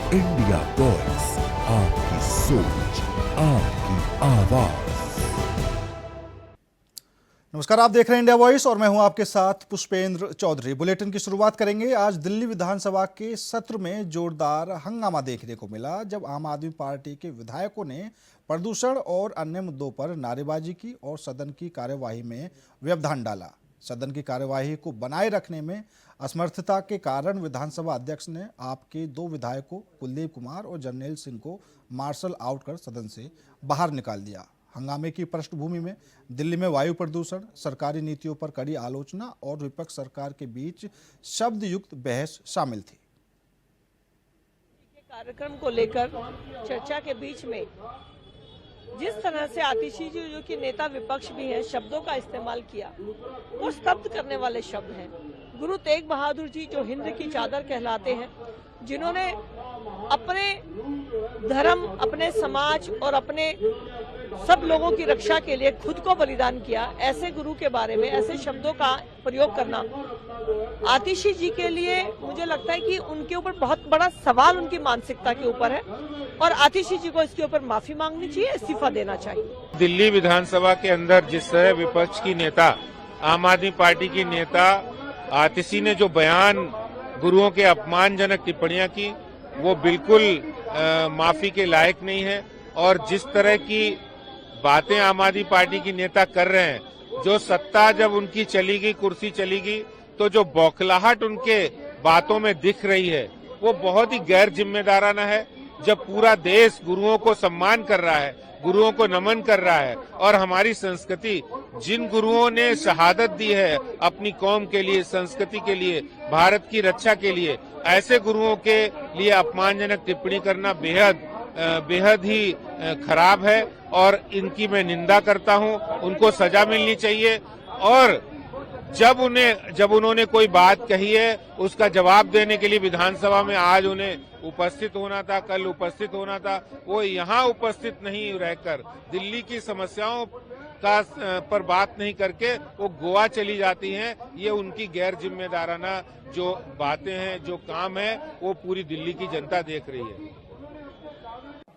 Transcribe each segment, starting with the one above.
India voice, आपकी सोच, आपकी आवाज। नमस्कार, आप देख रहे हैं इंडिया वॉइस और मैं हूं आपके साथ पुष्पेंद्र चौधरी। बुलेटिन की शुरुआत करेंगे। आज दिल्ली विधानसभा के सत्र में जोरदार हंगामा देखने को मिला जब आम आदमी पार्टी के विधायकों ने प्रदूषण और अन्य मुद्दों पर नारेबाजी की और सदन की कार्यवाही में व्यवधान डाला। सदन की कार्यवाही को बनाए रखने में असमर्थता के कारण विधानसभा अध्यक्ष ने आपके दो विधायकों कुलदीप कुमार और जर्नैल सिंह को मार्शल आउट कर सदन से बाहर निकाल दिया। हंगामे की पृष्ठभूमि में दिल्ली में वायु प्रदूषण, सरकारी नीतियों पर कड़ी आलोचना और विपक्ष सरकार के बीच शब्द युक्त बहस शामिल थी। कार्यक्रम को लेकर चर्चा के बीच में जिस तरह से आतिशी जी जो कि नेता विपक्ष भी हैं शब्दों का इस्तेमाल किया वो स्तब्ध करने वाले शब्द हैं। गुरु तेग बहादुर जी जो हिंद की चादर कहलाते हैं, जिन्होंने अपने धर्म, अपने समाज और अपने सब लोगों की रक्षा के लिए खुद को बलिदान किया, ऐसे गुरु के बारे में ऐसे शब्दों का प्रयोग करना आतिशी जी के लिए मुझे लगता है कि उनके ऊपर बहुत बड़ा सवाल उनकी मानसिकता के ऊपर है और आतिशी जी को इसके ऊपर माफी मांगनी चाहिए, इस्तीफा देना चाहिए। दिल्ली विधानसभा के अंदर जिस तरह विपक्ष की नेता, आम आदमी पार्टी की नेता आतिशी ने जो बयान गुरुओं के अपमानजनक टिप्पणियां की वो बिल्कुल माफी के लायक नहीं है। और जिस तरह की बातें आम आदमी पार्टी की नेता कर रहे हैं, जो सत्ता जब उनकी चली गई, कुर्सी चली गई, तो जो बौखलाहट उनके बातों में दिख रही है वो बहुत ही गैर जिम्मेदाराना है। जब पूरा देश गुरुओं को सम्मान कर रहा है, गुरुओं को नमन कर रहा है और हमारी संस्कृति, जिन गुरुओं ने शहादत दी है अपनी कौम के लिए, संस्कृति के लिए, भारत की रक्षा के लिए, ऐसे गुरुओं के लिए अपमानजनक टिप्पणी करना बेहद ही खराब है और इनकी मैं निंदा करता हूं। उनको सजा मिलनी चाहिए और जब उन्होंने कोई बात कही है उसका जवाब देने के लिए विधानसभा में आज उन्हें उपस्थित होना था, कल उपस्थित होना था, वो यहाँ उपस्थित नहीं रहकर दिल्ली की समस्याओं का पर बात नहीं करके वो गोवा चली जाती हैं। ये उनकी गैर जिम्मेदाराना जो बातें हैं, जो काम है, वो पूरी दिल्ली की जनता देख रही है।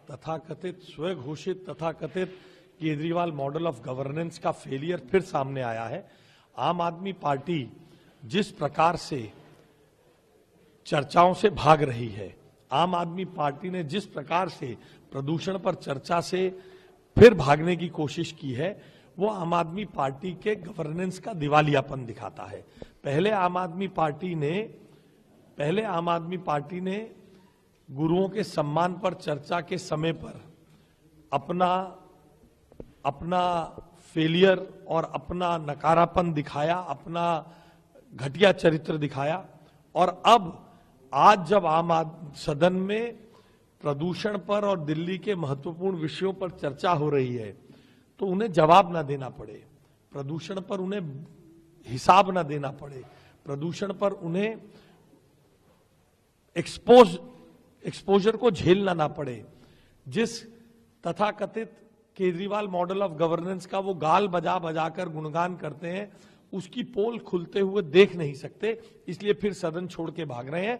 तथाकथित स्वघोषित तथाकथित केजरीवाल मॉडल ऑफ गवर्नेंस का फेलियर फिर सामने आया है। आम आदमी पार्टी जिस प्रकार से चर्चाओं से भाग रही है, आम आदमी पार्टी ने जिस प्रकार से प्रदूषण पर चर्चा से फिर भागने की कोशिश की है, वो आम आदमी पार्टी के गवर्नेंस का दिवालियापन दिखाता है। पहले आम आदमी पार्टी ने गुरुओं के सम्मान पर चर्चा के समय पर अपना फेलियर और अपना नकारापन दिखाया, अपना घटिया चरित्र दिखाया। और अब आज जब सदन में प्रदूषण पर और दिल्ली के महत्वपूर्ण विषयों पर चर्चा हो रही है तो उन्हें जवाब ना देना पड़े, प्रदूषण पर उन्हें हिसाब ना देना पड़े, प्रदूषण पर उन्हें एक्सपोजर को झेलना ना पड़े। जिस तथाकथित केजरीवाल मॉडल ऑफ गवर्नेंस का वो गाल बजा कर गुणगान करते हैं, उसकी पोल खुलते हुए देख नहीं सकते, इसलिए फिर सदन छोड़ के भाग रहे हैं।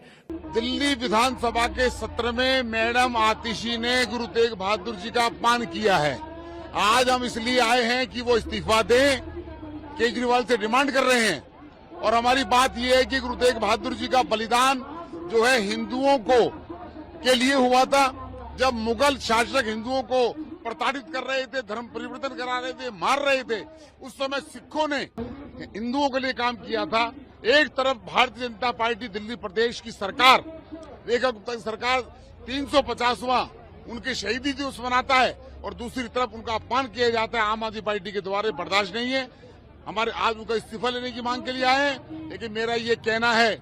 दिल्ली विधानसभा के सत्र में मैडम आतिशी ने गुरु तेग बहादुर जी का अपमान किया है। आज हम इसलिए आए हैं कि वो इस्तीफा दें, केजरीवाल से डिमांड कर रहे हैं। और हमारी बात यह है कि गुरु तेग बहादुर जी का बलिदान जो है हिंदुओं के लिए हुआ था। जब मुगल शासक हिंदुओं को प्रताड़ित कर रहे थे, धर्म परिवर्तन करा रहे थे, मार रहे थे, उस समय सिखों ने हिंदुओं के लिए काम किया था। एक तरफ भारतीय जनता पार्टी दिल्ली प्रदेश की सरकार, रेखा गुप्ता की सरकार 350वां उनके शहीदी दिवस मनाता है और दूसरी तरफ उनका अपमान किया जाता है। आम आदमी पार्टी के द्वारा बर्दाश्त नहीं है। हमारे आज उनका इस्तीफा लेने की मांग के लिए आए हैं। लेकिन मेरा ये कहना है,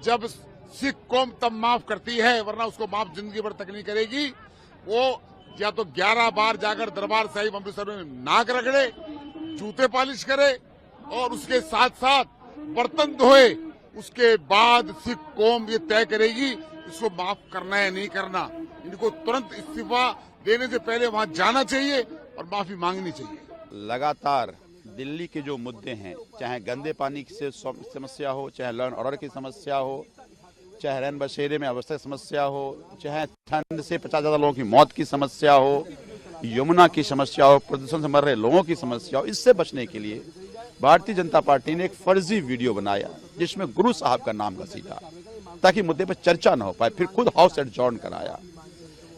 जब सिख कौम तब माफ करती है, वरना उसको माफ जिंदगी भर तक नहीं करेगी। वो या तो 11 बार जाकर दरबार साहिब अमृतसर में नाक रगड़े, जूते पॉलिश करे और उसके साथ साथ बर्तन धोए, उसके बाद सिख कौम ये तय करेगी इसको माफ करना है नहीं करना। इनको तुरंत इस्तीफा देने से पहले वहां जाना चाहिए और माफी मांगनी चाहिए। लगातार दिल्ली के जो मुद्दे हैं, चाहे गंदे पानी से समस्या हो, चाहे लॉ एंड ऑर्डर की समस्या हो, चाहे रैन बसेरे में अवस्था की समस्या हो, चाहे ठंड से 50 ज्यादा लोगों की मौत की समस्या हो, यमुना की समस्या हो, प्रदूषण से मर रहे लोगों की समस्या हो, इससे बचने के लिए भारतीय जनता पार्टी ने एक फर्जी वीडियो बनाया जिसमें गुरु साहब का नाम घसीटा ताकि मुद्दे पर चर्चा न हो पाए, फिर खुद हाउस एडजॉर्न कराया।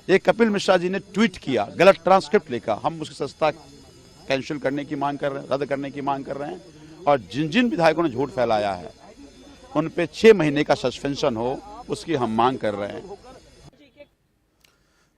ये कपिल मिश्रा जी ने ट्वीट किया, गलत ट्रांसक्रिप्ट लिखा, हम उसकी सत्ता कैंसिल करने की मांग कर रहे हैं, रद्द करने की मांग कर रहे हैं। और जिन जिन विधायकों ने झूठ फैलाया है उन पे 6 महीने का सस्पेंशन हो, उसकी हम मांग कर रहे हैं।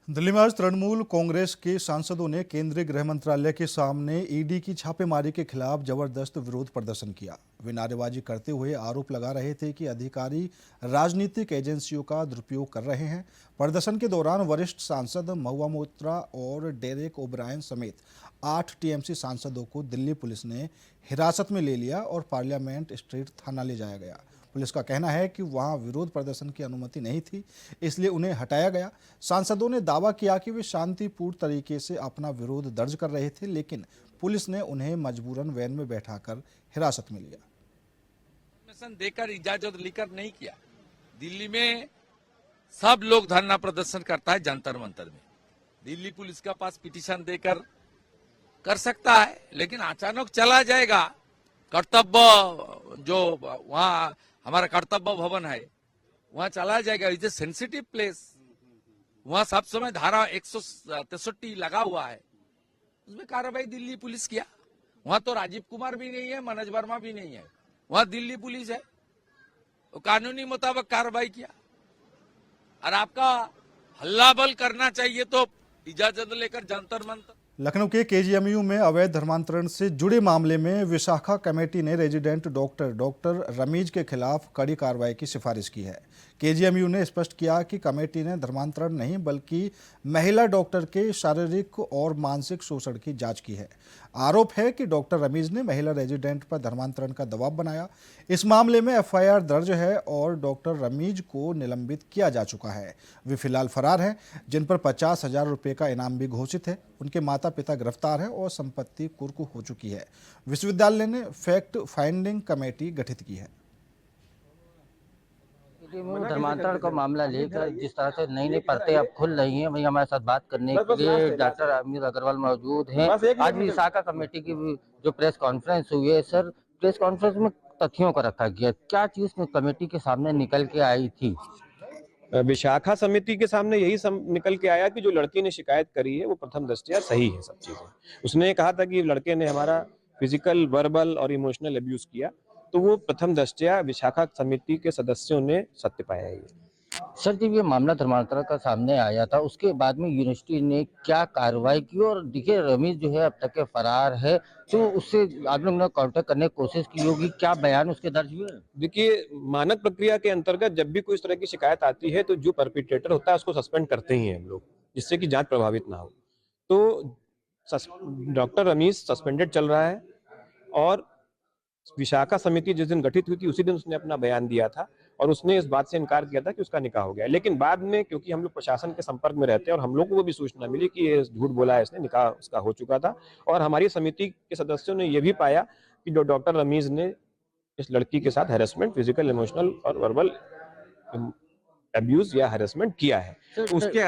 दिल्ली में आज तृणमूल कांग्रेस के सांसदों ने केंद्रीय गृह मंत्रालय के सामने ईडी की छापेमारी के खिलाफ जबरदस्त विरोध प्रदर्शन किया। वे नारेबाजी करते हुए आरोप लगा रहे थे कि अधिकारी राजनीतिक एजेंसियों का दुरुपयोग कर रहे हैं। प्रदर्शन के दौरान वरिष्ठ सांसद महुआ मोइत्रा और डेरेक ओब्रायन समेत 8 टीएमसी सांसदों को दिल्ली पुलिस ने हिरासत में ले लिया और पार्लियामेंट स्ट्रीट थाना ले जाया गया। पुलिस का कहना है कि वहां विरोध प्रदर्शन की अनुमति नहीं थी, इसलिए उन्हें हटाया गया। सांसदों ने दावा किया कि वे शांतिपूर्ण तरीके से अपना विरोध दर्ज कर रहे थे, लेकिन पुलिस ने उन्हें मजबूरन वैन में बैठाकर हिरासत में लिया। देकर इजाजत लेकर नहीं किया। दिल्ली में सब लोग धरना प्रदर्शन करता है जंतर मंतर में, दिल्ली पुलिस के पास पिटीशन देकर कर सकता है, लेकिन अचानक चला जाएगा। कर्तव्य जो वहाँ हमारा कर्तव्य भवन है वहाँ चला जाएगा। इट इज सेंसिटिव प्लेस, वहाँ सब समय धारा 163 लगा हुआ है, उसमें कार्रवाई दिल्ली पुलिस किया। वहाँ तो राजीव कुमार भी नहीं है, मनोज वर्मा भी नहीं है, वहाँ दिल्ली पुलिस है, तो कानूनी मुताबिक कार्रवाई किया। और आपका हल्ला बल करना चाहिए तो इजाजत लेकर जंतर मंतर। लखनऊ के केजीएमयू में अवैध धर्मांतरण से जुड़े मामले में विशाखा कमेटी ने रेजिडेंट डॉक्टर रमीज के खिलाफ कड़ी कार्रवाई की सिफारिश की है। केजीएमयू ने स्पष्ट किया कि कमेटी ने धर्मांतरण नहीं बल्कि महिला डॉक्टर के शारीरिक और मानसिक शोषण की जांच की है। आरोप है कि डॉक्टर रमीज ने महिला रेजिडेंट पर धर्मांतरण का दबाव बनाया। इस मामले में एफआईआर दर्ज है और डॉक्टर रमीज को निलंबित किया जा चुका है। वे फिलहाल फरार हैं, जिन पर 50,000 रुपये का इनाम भी घोषित है। उनके माता पिता गिरफ्तार हैं और संपत्ति कुर्क हो चुकी है। विश्वविद्यालय ने फैक्ट फाइंडिंग कमेटी गठित की है। धर्मांतरण का मामला लेकर जिस तरह से नई नई परतें अब खुल रही हैं, वही हमारे साथ बात करने के लिए डॉक्टर अमित अग्रवाल मौजूद हैं। आज विशाखा कमेटी की जो प्रेस कॉन्फ्रेंस हुई है, सर प्रेस कॉन्फ्रेंस में तथ्यों को रखा गया, क्या चीज कमेटी के सामने निकल के आई थी? विशाखा समिति के सामने यही निकल के आया कि जो लड़की ने शिकायत करी है वो प्रथम दृष्टया सही है सब चीजें। उसने कहा था कि लड़के ने हमारा फिजिकल, वर्बल और इमोशनल अब्यूज किया, तो वो प्रथम दृष्टया विशाखा समिति के सदस्यों ने सत्य पाया है। सर जब ये मामला धर्मांतरण का सामने आया था उसके बाद में यूनिवर्सिटी ने क्या कार्रवाई की? और देखिए रमीज जो है अब तक के फरार है, तो उससे आप लोग ने कांटेक्ट करने की कोशिश की होगी, क्या बयान उसके दर्ज हुए? देखिए मानक प्रक्रिया के अंतर्गत जब भी कोई इस तरह की शिकायत आती है तो जो परपिट्रेटर होता है उसको सस्पेंड करते ही हैं हम लोग, जिससे कि जांच प्रभावित ना हो। तो डॉक्टर रमीज सस्पेंडेड चल रहा है और विशाखा समिति जिस दिन गठित हुई थी उसी दिन उसने अपना बयान दिया था और उसने इस बात से इनकार किया था कि उसका निकाह हो गया। लेकिन बाद में क्योंकि हम लोग प्रशासन के संपर्क में रहते हैं और हम लोग को भी सूचना मिली कि ये झूठ बोला है इसने, निकाह उसका हो चुका था। और हमारी समिति के सदस्यों ने यह भी पाया कि जो डॉक्टर रमीज ने इस लड़की के साथ हैरेसमेंट, फिजिकल, इमोशनल और वर्बल अब्यूज या हैरेसमेंट किया है। उसके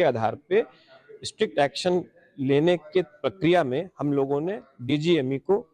आधार पे स्ट्रिक्ट एक्शन लेने के प्रक्रिया में हम लोगों ने डीजीएमई को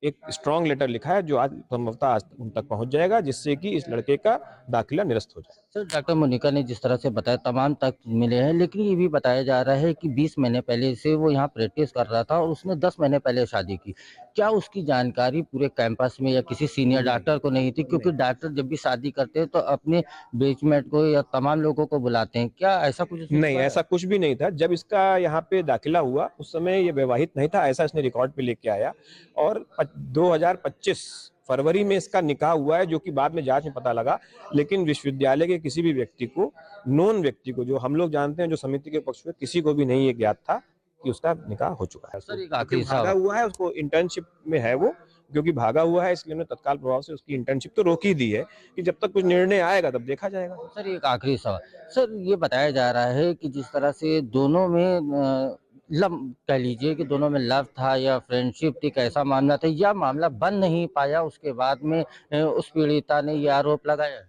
एक स्ट्रॉन्ग लेटर लिखा है जो आज संभवतः आज उन तक पहुंच जाएगा, जिससे कि इस लड़के का दाखिला निरस्त हो जाए। सर डॉक्टर मोनिका ने जिस तरह से बताया तमाम तथ्य मिले हैं, लेकिन ये भी बताया जा रहा है कि 20 महीने पहले से वो यहाँ प्रैक्टिस कर रहा था और उसने 10 महीने पहले शादी की। क्या उसकी जानकारी पूरे कैंपस में या किसी सीनियर डॉक्टर को नहीं थी? क्योंकि डॉक्टर जब भी शादी करते हैं तो अपने बेचमेंट को या तमाम लोगों को बुलाते हैं, क्या ऐसा कुछ नहीं? ऐसा कुछ भी नहीं था। जब इसका यहाँ पे दाखिला हुआ उस समय ये विवाहित नहीं था, ऐसा इसने रिकॉर्ड पे लेके आया। और 2025 फरवरी में इसका निकाह हुआ है, जो कि बाद में जांच में पता लगा। लेकिन विश्वविद्यालय के किसी भी व्यक्ति को, नॉन व्यक्ति को, जो हम लोग जानते हैं, जो समिति के पक्ष में, किसी को भी नहीं ये ज्ञात था कि उसका निकाह हो चुका है। सर एक आखिरी भागा हुआ है, उसको इंटर्नशिप में है वो, क्योंकि भागा हुआ है इसलिए उन्होंने तत्काल प्रभाव से उसकी इंटर्नशिप तो रोक ही दी है कि जब तक कुछ निर्णय आएगा तब देखा जाएगा। सर एक आखिरी सवाल, सर ये बताया जा रहा है कि जिस तरह से दोनों में कह लीजिए कि दोनों में लव था या फ्रेंडशिप थी, कैसा मामला था, या मामला बन नहीं पाया, उसके बाद में उस पीड़िता ने ये आरोप लगाया?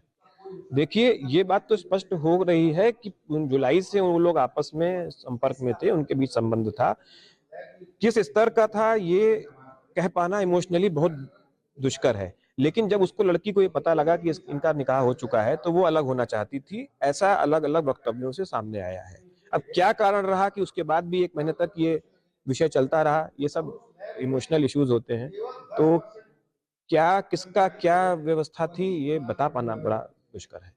देखिए, ये बात तो स्पष्ट हो रही है कि जुलाई से वो लोग आपस में संपर्क में थे, उनके बीच संबंध था। किस स्तर का था ये कह पाना इमोशनली बहुत दुष्कर है, लेकिन जब उसको लड़की को ये पता लगा कि इनका निकाह हो चुका है तो वो अलग होना चाहती थी। ऐसा अलग अलग वक्तव्यों से सामने आया है। अब क्या कारण रहा कि उसके बाद भी 1 महीने तक ये विषय चलता रहा, ये सब इमोशनल इश्यूज होते हैं। तो क्या किसका क्या व्यवस्था थी ये बता पाना बड़ा दुष्कर है।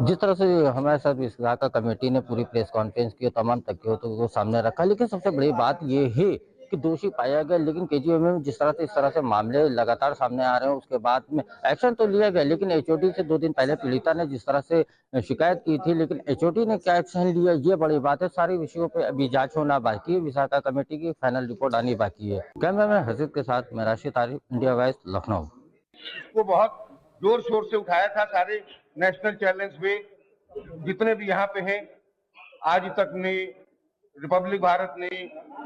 जिस तरह से हमारे साथ विशाखा कमेटी ने पूरी प्रेस कॉन्फ्रेंस की, तमाम तथ्यों को सामने रखा, लेकिन सबसे बड़ी बात ये है कि दोषी पाया गया, लेकिन केजीएम में जिस तरह से इस तरह से मामले लगातार सामने आ रहे हैं, उसके बाद में एक्शन तो लिया गया, लेकिन एचओडी से 2 दिन पहले पीड़िता ने जिस तरह से शिकायत की थी, लेकिन एचओडी ने क्या एक्शन लिया, ये बड़ी बात है। सारे विषयों पे अभी जांच होना बाकी है, विशाखा कमेटी की फाइनल रिपोर्ट आनी बाकी है। कैमरामैन हर्षित के साथ मैं राशिद तारिफ, इंडिया वॉइस, लखनऊ। को बहुत जोर शोर से उठाया था, सारे नेशनल चैनल्स में जितने भी यहाँ पे हैं, आज तक ने, रिपब्लिक भारत ने,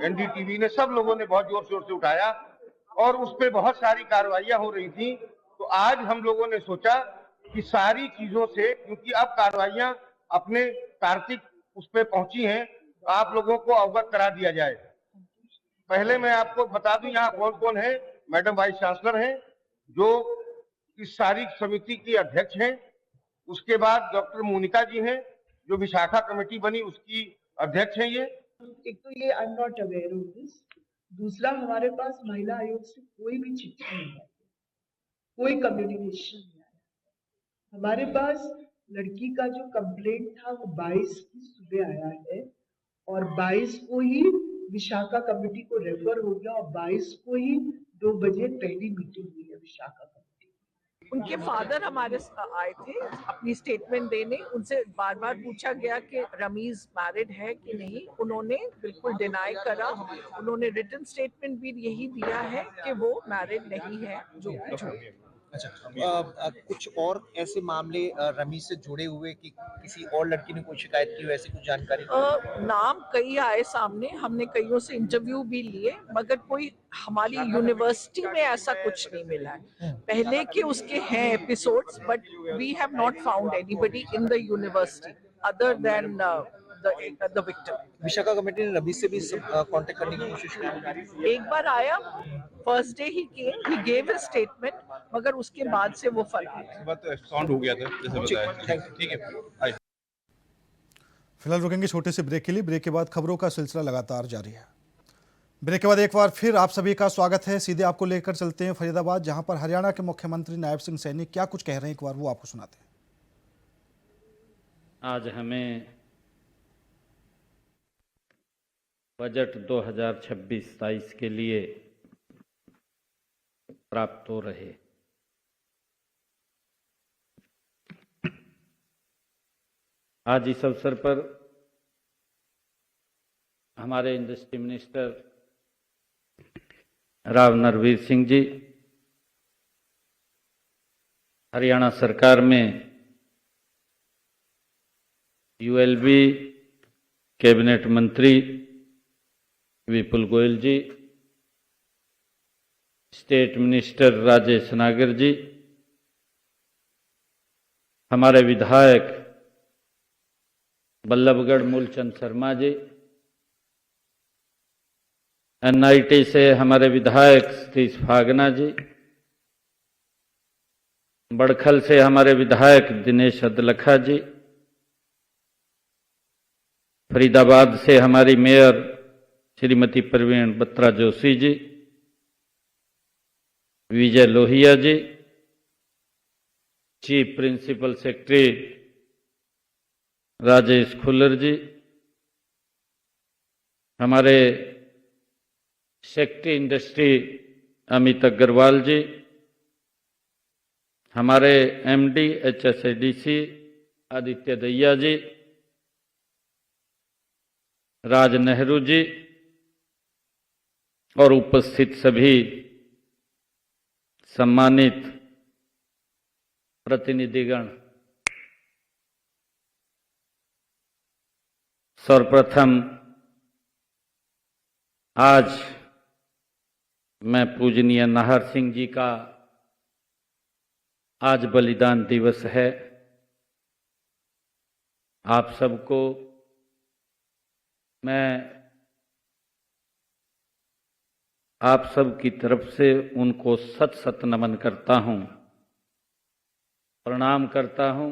एनडीटीवी ने, सब लोगों ने बहुत जोर शोर से उठाया और उस पे बहुत सारी कार्रवाइयां हो रही थी। तो आज हम लोगों ने सोचा कि सारी चीजों से, क्योंकि अब कार्रवाइयां अपने तार्किक उस पे पहुंची हैं, तो आप लोगों को अवगत करा दिया जाए। पहले मैं आपको बता दूं यहाँ कौन कौन है। मैडम वाइस चांसलर हैं जो इस सारी समिति की अध्यक्ष हैं। उसके बाद डॉक्टर मोनिका जी हैं जो विशाखा कमेटी बनी उसकी अध्यक्ष हैं। ये एक तो ये I am not aware of this. दूसरा, हमारे पास महिला आयोग से कोई भी चिट्ठी नहीं है, कोई कम्युनिकेशन नहीं आया। हमारे पास लड़की का जो कंप्लेंट था वो 22 की सुबह आया है और 22 को ही विशाखा कमेटी को रेफर हो गया और 22 को ही 2 बजे पहली मीटिंग हुई है विशाखा कमेटी। उनके फादर हमारे आए थे अपनी स्टेटमेंट देने, उनसे बार बार पूछा गया कि रमीज मैरिड है कि नहीं, उन्होंने बिल्कुल डिनाई करा। उन्होंने रिटन स्टेटमेंट भी यही दिया है कि वो मैरिड नहीं है, जो अच्छा, कुछ और ऐसे मामले रमीज से जुड़े हुए कि किसी और लड़की ने कोई शिकायत की हो, ऐसी कुछ जानकारी? नाम कई आए सामने, हमने कईयों से इंटरव्यू भी लिए, मगर कोई हमारी यूनिवर्सिटी में ऐसा कुछ नहीं मिला है। पहले के उसके हैं episodes, but we have not found anybody in the university other than the victim. Vishakha committee ने रमीज से भी कांटेक्ट करने की कोशिश की? एक बार आया, first day he came, he gave his statement, मगर उसके बाद से वो फरार है। बात तो साउंड हो गया था जैसे बताया। ठीक है, फिलहाल रुकेंगे छोटे से ब्रेक के लिए। ब्रेक के बाद खबरों का सिलसिला लगातार जारी है। ब्रेक के बाद एक बार फिर आप सभी का स्वागत है। सीधे आपको लेकर चलते हैं फरीदाबाद, जहां पर हरियाणा के मुख्यमंत्री नायब सिंह सैनी क्या कुछ कह रहे हैं, एक बार वो आपको सुनाते हैं। आज हमें बजट 2026-27 के लिए प्राप्त हो रहे। आज इस अवसर पर हमारे इंडस्ट्री मिनिस्टर राव नरवीर सिंह जी, हरियाणा सरकार में यूएलबी कैबिनेट मंत्री विपुल गोयल जी, स्टेट मिनिस्टर राजेश नागर जी, हमारे विधायक बल्लभगढ़ मूलचंद शर्मा जी, एनआईटी से हमारे विधायक सतीश फागना जी, बड़खल से हमारे विधायक दिनेश अदलखा जी, फरीदाबाद से हमारी mayor Shrimati Praveen Batra Joshi ji, Vijay Lohiya ji, chief principal secretary Rajesh Khullar ji, हमारे सेक्रेटरी इंडस्ट्री अमित अग्रवाल जी, हमारे एमडी एचएसएडीसी आदित्य दैया जी, राज नेहरू जी और उपस्थित सभी सम्मानित प्रतिनिधिगण, सर्वप्रथम आज मैं पूजनीय नाहर सिंह जी का आज बलिदान दिवस है। आप सबको मैं आप सब की तरफ से उनको सत सत नमन करता हूं, प्रणाम करता हूं,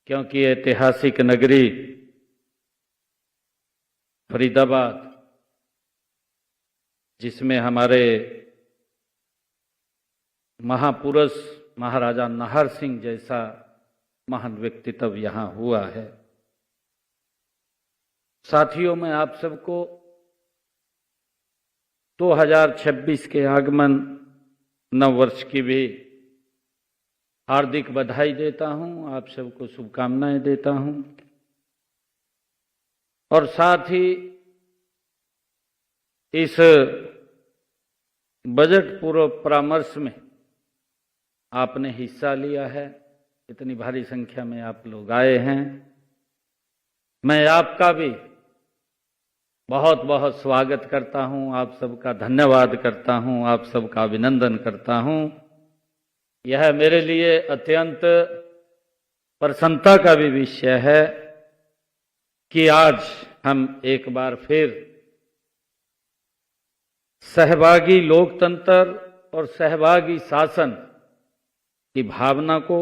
क्योंकि ऐतिहासिक नगरी फरीदाबाद, जिसमें हमारे महापुरुष महाराजा नाहर सिंह जैसा महान व्यक्तित्व यहां हुआ है। साथियों, मैं आप सबको 2026 के आगमन नव वर्ष की भी हार्दिक बधाई देता हूं, आप सबको शुभकामनाएं देता हूं। और साथ ही इस बजट पूर्व परामर्श में आपने हिस्सा लिया है, इतनी भारी संख्या में आप लोग आए हैं। मैं आपका भी बहुत बहुत स्वागत करता हूं, आप सबका धन्यवाद करता हूं, आप सबका अभिनंदन करता हूं। यह मेरे लिए अत्यंत प्रसन्नता का भी विषय है कि आज हम एक बार फिर सहभागी लोकतंत्र और सहभागी शासन की भावना को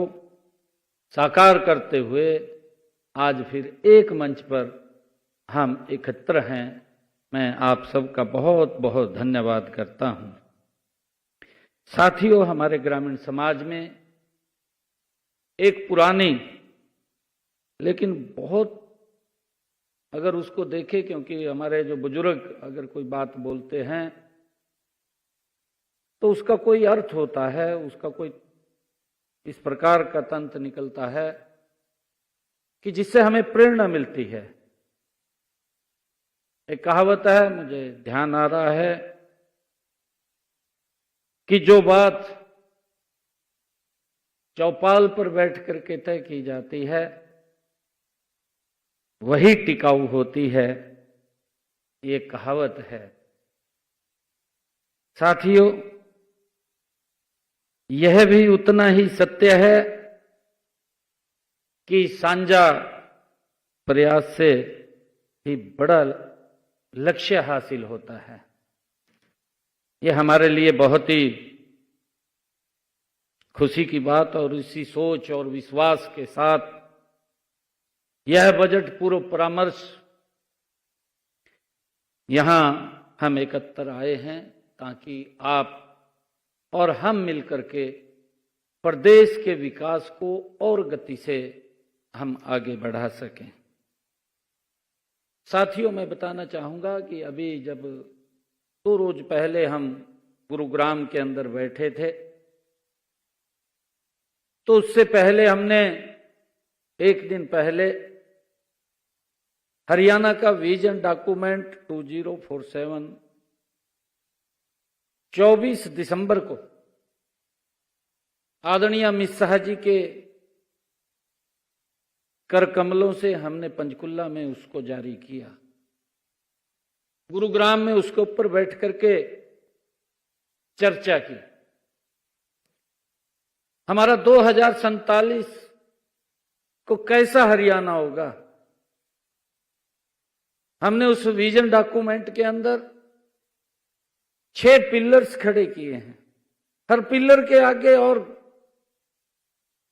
साकार करते हुए आज फिर एक मंच पर हम एकत्र हैं। मैं आप सबका बहुत बहुत धन्यवाद करता हूं। साथियों, हमारे ग्रामीण समाज में एक पुरानी लेकिन बहुत, अगर उसको देखें, क्योंकि हमारे जो बुजुर्ग अगर कोई बात बोलते हैं तो उसका कोई अर्थ होता है, उसका कोई इस प्रकार का तंत्र निकलता है कि जिससे हमें प्रेरणा मिलती है। एक कहावत है, मुझे ध्यान आ रहा है, कि जो बात चौपाल पर बैठ करके तय की जाती है वही टिकाऊ होती है, ये कहावत है। साथियों, यह भी उतना ही सत्य है कि साझा प्रयास से ही बड़ा लक्ष्य हासिल होता है। यह हमारे लिए बहुत ही खुशी की बात, और इसी सोच और विश्वास के साथ यह बजट पूर्व परामर्श यहां हम एकत्र आए हैं ताकि आप और हम मिलकर के प्रदेश के विकास को और गति से हम आगे बढ़ा सकें। साथियों, मैं बताना चाहूंगा कि अभी जब 2 रोज पहले हम गुरुग्राम के अंदर बैठे थे, तो उससे पहले हमने एक दिन पहले हरियाणा का विजन डॉक्यूमेंट 2047 24 दिसंबर को आदरणीय अमित शाह जी के कर कमलों से हमने पंचकुला में उसको जारी किया। गुरुग्राम में उसके ऊपर बैठ करके चर्चा की। हमारा 2047 को कैसा हरियाणा होगा, हमने उस विजन डॉक्यूमेंट के अंदर 6 पिलर्स खड़े किए हैं। हर पिलर के आगे और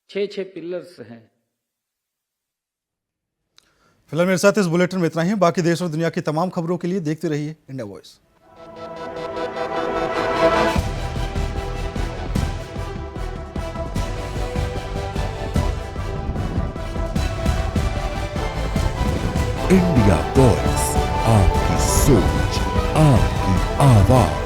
6 पिलर्स हैं। फिलहाल मेरे साथ इस बुलेटिन में इतना ही। बाकी देश और दुनिया की तमाम खबरों के लिए देखते रहिए इंडिया वॉइस। इंडिया वॉइस, आपकी सोच, आपकी आवाज।